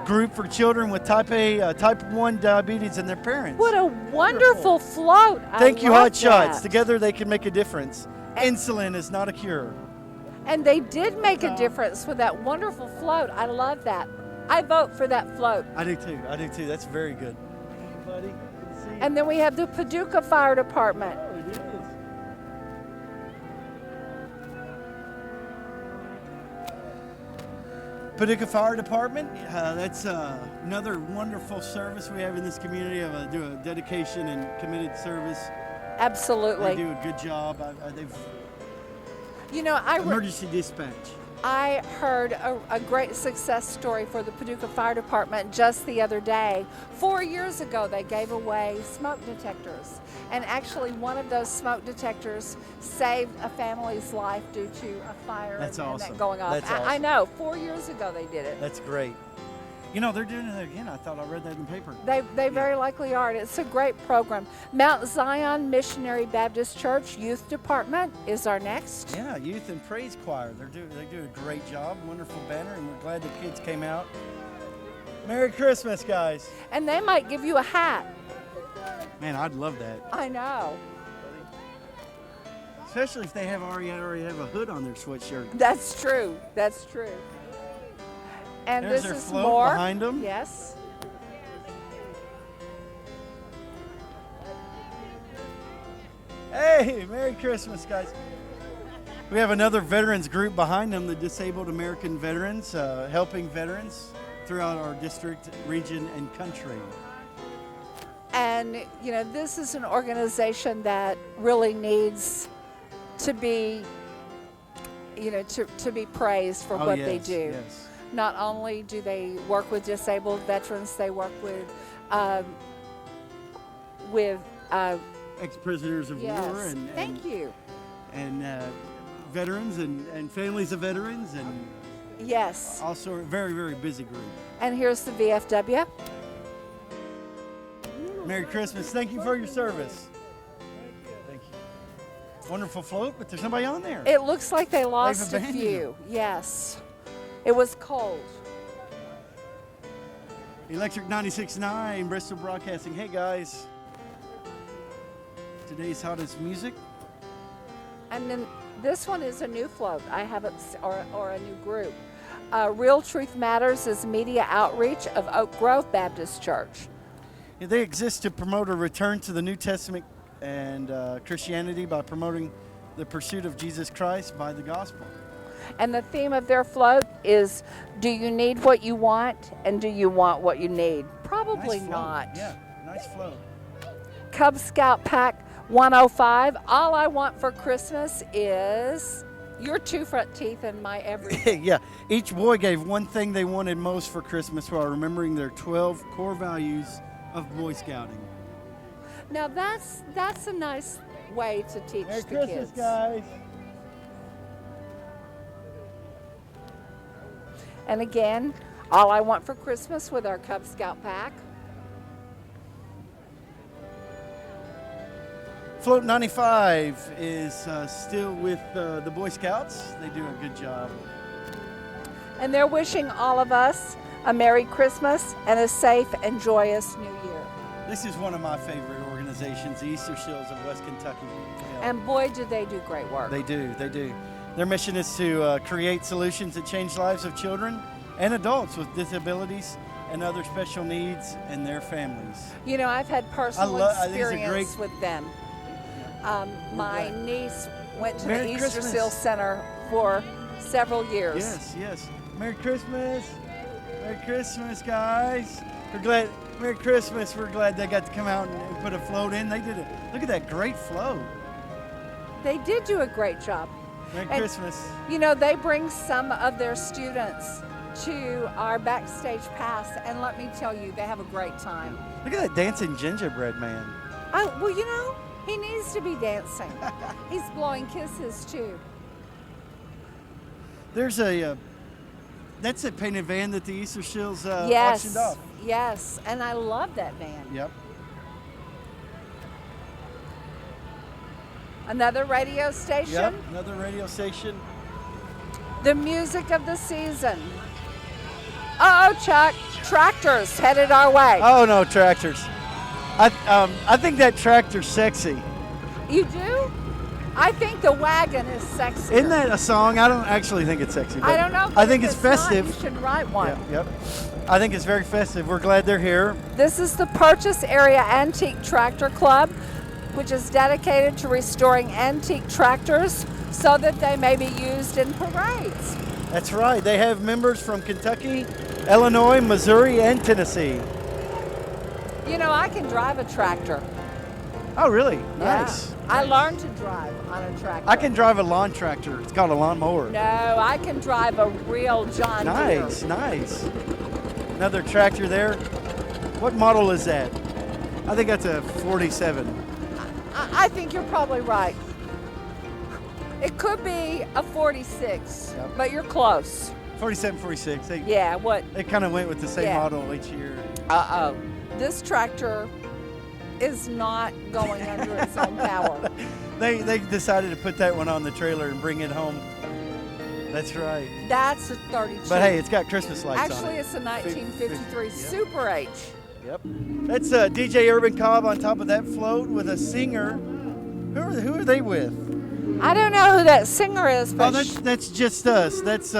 group for children with type 1 diabetes and their parents. What a wonderful float. Thank you, love Hot Shots. that. Together they can make a difference. Insulin is not a cure. And they did make a difference with that wonderful float. I love that. I vote for that float. I do too. That's very good. Thank you, buddy. Good to see you. And then we have the Paducah Fire Department. Oh, it is. Paducah Fire Department, that's another wonderful service we have in this community. Do a dedication and committed service. Absolutely. They do a good job. They've You know, emergency dispatch. I heard a great success story for the Paducah Fire Department just the other day. 4 years ago, they gave away smoke detectors. And actually, one of those smoke detectors saved a family's life due to a fire That's and awesome. that going off. That's I awesome. know, 4 years ago they did it. That's great. You know, they're doing it again. I thought I read that in the paper. They very likely are. It's a great program. Mount Zion Missionary Baptist Church Youth Department is our next. Yeah, Youth and Praise Choir. They do a great job. Wonderful banner, and we're glad the kids came out. Merry Christmas, guys. And they might give you a hat. Man, I'd love that. I know. Especially if they already have a hood on their sweatshirt. That's true. That's true. And There's this their is float more. behind them. Yes. Hey, Merry Christmas, guys. We have another veterans group behind them, the Disabled American Veterans, helping veterans throughout our district, region, and country. And, you know, this is an organization that really needs to be, you know, to be praised for what they do. Yes. Not only do they work with disabled veterans, they work with Ex-prisoners of war yes. and Thank you. and veterans and families of veterans, and Yes. also a very, very busy group. And here's the VFW. Merry Christmas. Thank you for your service. Thank you. Wonderful float, but there's nobody on there. It looks like they lost a abandoned few. Yes. It was cold. Electric 96.9, Bristol Broadcasting. Hey guys. Today's hottest music. And then this one is a new float. I haven't, or a new group. Real Truth Matters is media outreach of Oak Grove Baptist Church. Yeah, they exist to promote a return to the New Testament and Christianity by promoting the pursuit of Jesus Christ by the gospel. And the theme of their float is, do you need what you want, and do you want what you need? Probably Nice float. not. Yeah, nice float. Cub Scout Pack 105, all I want for Christmas is your two front teeth and my everything. Yeah, each boy gave one thing they wanted most for Christmas while remembering their 12 core values of Boy Scouting. Now that's a nice way to teach Merry the Christmas, kids. guys. And again, all I want for Christmas with our Cub Scout pack. Float 95 is still with the Boy Scouts. They do a good job. And they're wishing all of us a Merry Christmas and a safe and joyous New Year. This is one of my favorite organizations, the Easter Seals of West Kentucky. Yeah. And boy, do they do great work. They do. Their mission is to create solutions that change lives of children and adults with disabilities and other special needs and their families. You know, I've had personal I think it's a experience great- with them. My niece went to Merry the Easter Christmas. Seal Center for several years. Yes. Merry Christmas. Merry Christmas, guys. We're glad. Merry Christmas. We're glad they got to come out and put a float in. They did it. Look at that great float. They did do a great job. Merry And, Christmas. You know, they bring some of their students to our backstage pass, and let me tell you, they have a great time. Look at that dancing gingerbread man. Well, you know, he needs to be dancing. He's blowing kisses too. There's that's a painted van that the Easter Seals Yes, auctioned off. yes, and I love that van. Yep. Another radio station. Yep. Another radio station. The music of the season. Uh-oh, Chuck. Tractors headed our way. Oh no, tractors. I think that tractor's sexy. You do? I think the wagon is sexy. Isn't that a song? I don't actually think it's sexy. I don't know. I but think if it's festive. Not, you should write one. Yep. I think it's very festive. We're glad they're here. This is the Purchase Area Antique Tractor Club, which is dedicated to restoring antique tractors so that they may be used in parades. That's right. They have members from Kentucky, Illinois, Missouri, and Tennessee. You know, I can drive a tractor. Oh, really? Yeah. Nice. I learned to drive on a tractor. I can drive a lawn tractor. It's called a lawnmower. No, I can drive a real John Deere. Nice. Another tractor there. What model is that? I think that's a 47. I think you're probably right. It could be a 46, Yep. but you're close. 47, 46. Yeah, what? They kind of went with the same Yeah. model each year. Uh-oh. This tractor is not going under its own power. They decided to put that one on the trailer and bring it home. That's right. That's a 32. But hey, it's got Christmas lights on Actually, it. it's a 1953 Yep. Super H. Yep. That's DJ Urban Cobb on top of that float with a singer. Who are they with? I don't know who that singer is, Oh, but that's just us. That's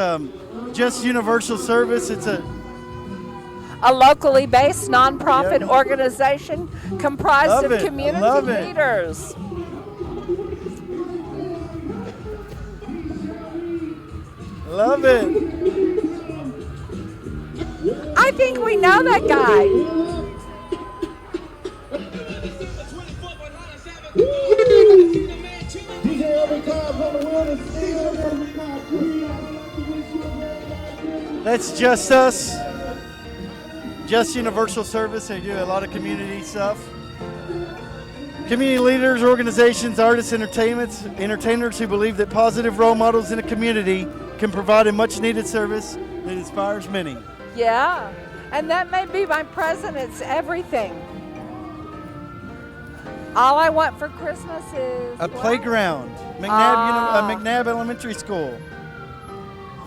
just Universal Service. It's a locally based nonprofit Yep. organization comprised Love of it. I community love it. leaders. love it. I think we know that guy. That's just us. Just Universal Service. They do a lot of community stuff. Community leaders, organizations, artists, entertainers who believe that positive role models in a community can provide a much needed service that inspires many. Yeah, and that may be my president's everything. All I want for Christmas is A what? playground. McNabb Elementary School.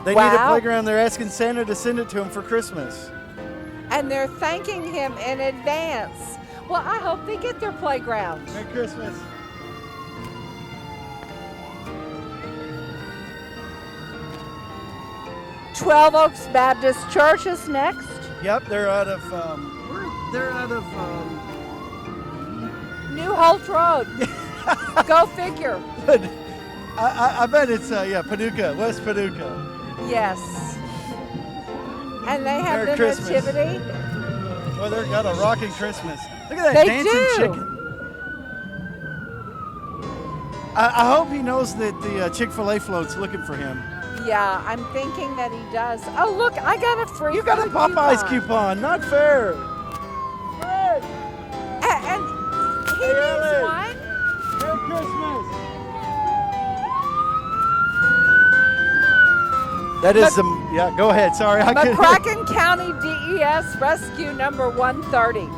They need a Wow. playground. They're asking Santa to send it to them for Christmas. And they're thanking him in advance. Well, I hope they get their playground. Merry Christmas. Twelve Oaks Baptist Church is next. Yep, they're out of New Holt Road. Go figure. I bet it's Paducah, West Paducah. Yes. And they have Merry the Christmas. nativity. Well, they've got a rocking Christmas. Look at that They dancing do. chicken. I hope he knows that the Chick-fil-A float's looking for him. Yeah, I'm thinking that he does. Oh, look, I got a free You got a food Popeyes coupon. Not fair. Fred, And he Hey, needs Ellen. one. Merry Christmas. That is some. Yeah, go ahead. Sorry, I couldn't. McCracken County DES Rescue number 130.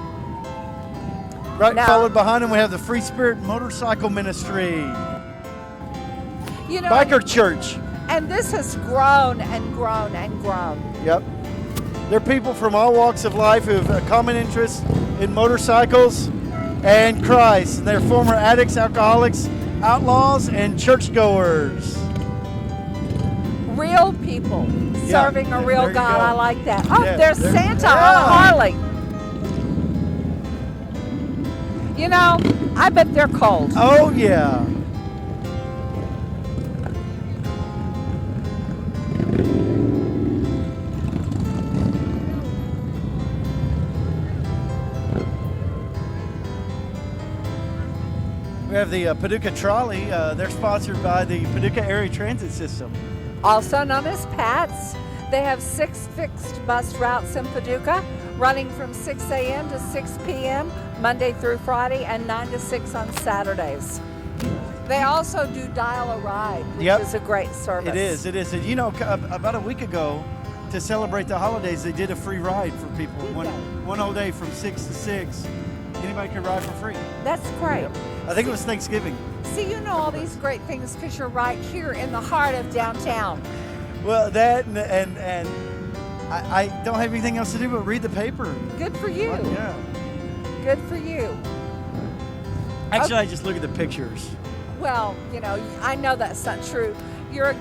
Right, Now- followed behind him, we have the Free Spirit Motorcycle Ministry, You know, Biker Church. and this has grown and grown and grown. Yep. They're people from all walks of life who have a common interest in motorcycles and Christ. They're former addicts, alcoholics, outlaws, and churchgoers. Real people Yeah, serving a there real you God. go. I like that. Oh, Yeah, there's there- Santa yeah. on a Harley. You know, I bet they're cold. Oh, yeah. We have the Paducah Trolley. They're sponsored by the Paducah Area Transit System. Also known as PATS. They have 6 fixed bus routes in Paducah, running from 6 a.m. to 6 p.m. Monday through Friday, and 9 to 6 on Saturdays. They also do Dial a Ride, which Yep. is a great service. It is. It is. And you know, about a week ago, to celebrate the holidays, they did a free ride for people. Did One they? one whole day from 6 to 6. Anybody could ride for free. That's great. I think it was Thanksgiving. See, you know all these great things because you're right here in the heart of downtown. Well, that and I don't have anything else to do but read the paper. Good for you. Yeah. Good for you. Actually, I just look at the pictures. Well, you know, I know that's not true. You're a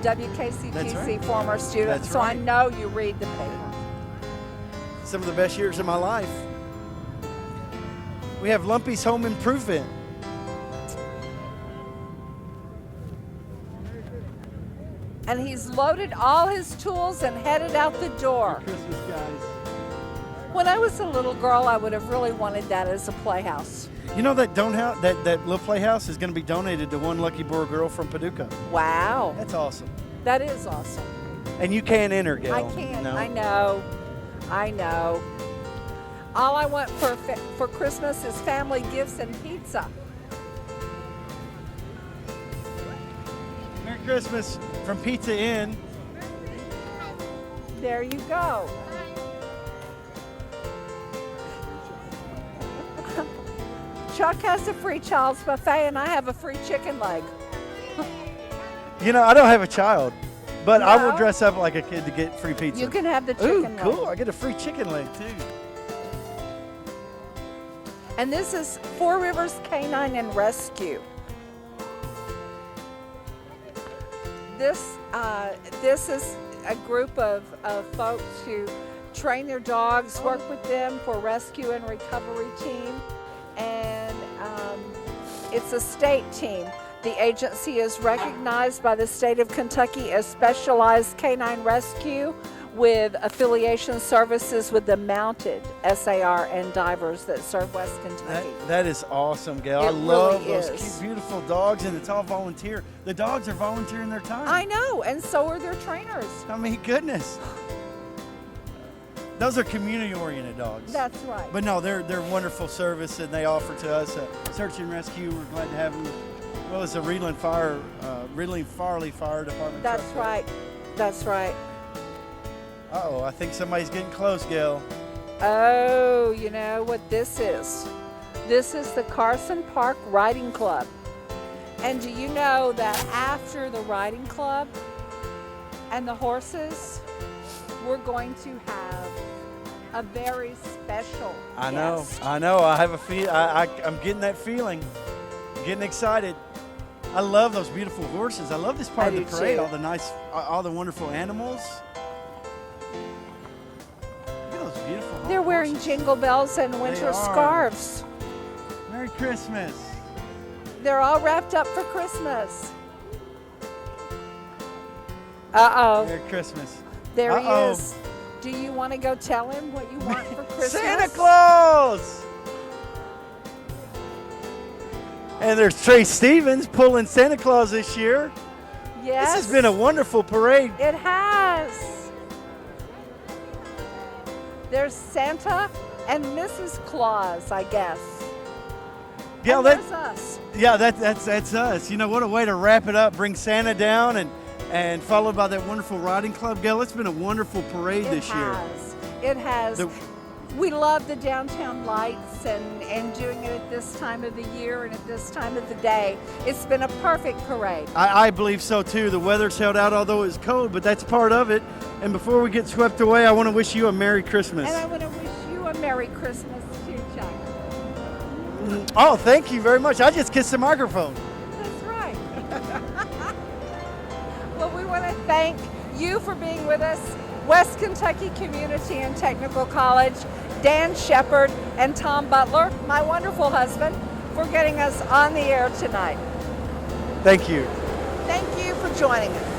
WKCPC That's right. former student, That's so I right. know you read the paper. Some of the best years of my life. We have Lumpy's Home Improvement. And he's loaded all his tools and headed out the door. Christmas, guys. When I was a little girl, I would have really wanted that as a playhouse. You know that that little playhouse is going to be donated to one lucky boy or girl from Paducah. Wow, That's awesome. that is awesome. And you can't enter, Gail. I can't. No. I know. All I want for Christmas is family gifts and pizza. Merry Christmas from Pizza Inn. There you go. Chuck has a free child's buffet, and I have a free chicken leg. You know, I don't have a child, but I will No. dress up like a kid to get free pizza. You can have the Ooh, chicken leg. cool. I get a free chicken leg, too. And this is Four Rivers Canine and Rescue. This is a group of folks who train their dogs, work with them for rescue and recovery team, and it's a state team. The agency is recognized by the state of Kentucky as specialized canine rescue with affiliation services with the mounted SAR and divers that serve West Kentucky. That is awesome, Gail. It I love really those is. cute, beautiful dogs, and it's all volunteer. The dogs are volunteering their time. I know, and so are their trainers. I mean, goodness. Those are community-oriented dogs. That's right. But no, they're wonderful service, and they offer to us search and rescue. We're glad to have them. Well, it's a Reedland Farley Fire Department. That's truck. right. That's right. Uh-oh, I think somebody's getting close, Gail. Oh, you know what this is? This is the Carson Park Riding Club. And do you know that after the riding club and the horses, we're going to have a very special guest. I know. I have a feel. I'm getting that feeling. I'm getting excited. I love those beautiful horses. I love this part I of the do parade. too. All the wonderful animals. Look at those beautiful. They're wearing horses. jingle bells and winter are. scarves. Merry Christmas. They're all wrapped up for Christmas. Uh-oh. Merry Christmas. There Uh-oh. he is. Do you want to go tell him what you want for Christmas? Santa Claus! And there's Trey Stevens pulling Santa Claus this year. Yes. This has been a wonderful parade. It has. There's Santa and Mrs. Claus, I guess. Yeah, and there's us. Yeah, that's us. You know, what a way to wrap it up. Bring Santa down and followed by that wonderful riding club. Gail, it's been a wonderful parade this year. It has. The- We love the downtown lights and doing it at this time of the year and at this time of the day. It's been a perfect parade. I believe so too. The weather's held out, although it's cold, but that's part of it. And before we get swept away, I want to wish you a Merry Christmas. And I want to wish you a Merry Christmas too, Chuck. Oh, thank you very much. I just kissed the microphone. That's right. Well, we want to thank you for being with us, West Kentucky Community and Technical College, Dan Shepard and Tom Butler, my wonderful husband, for getting us on the air tonight. Thank you. Thank you for joining us.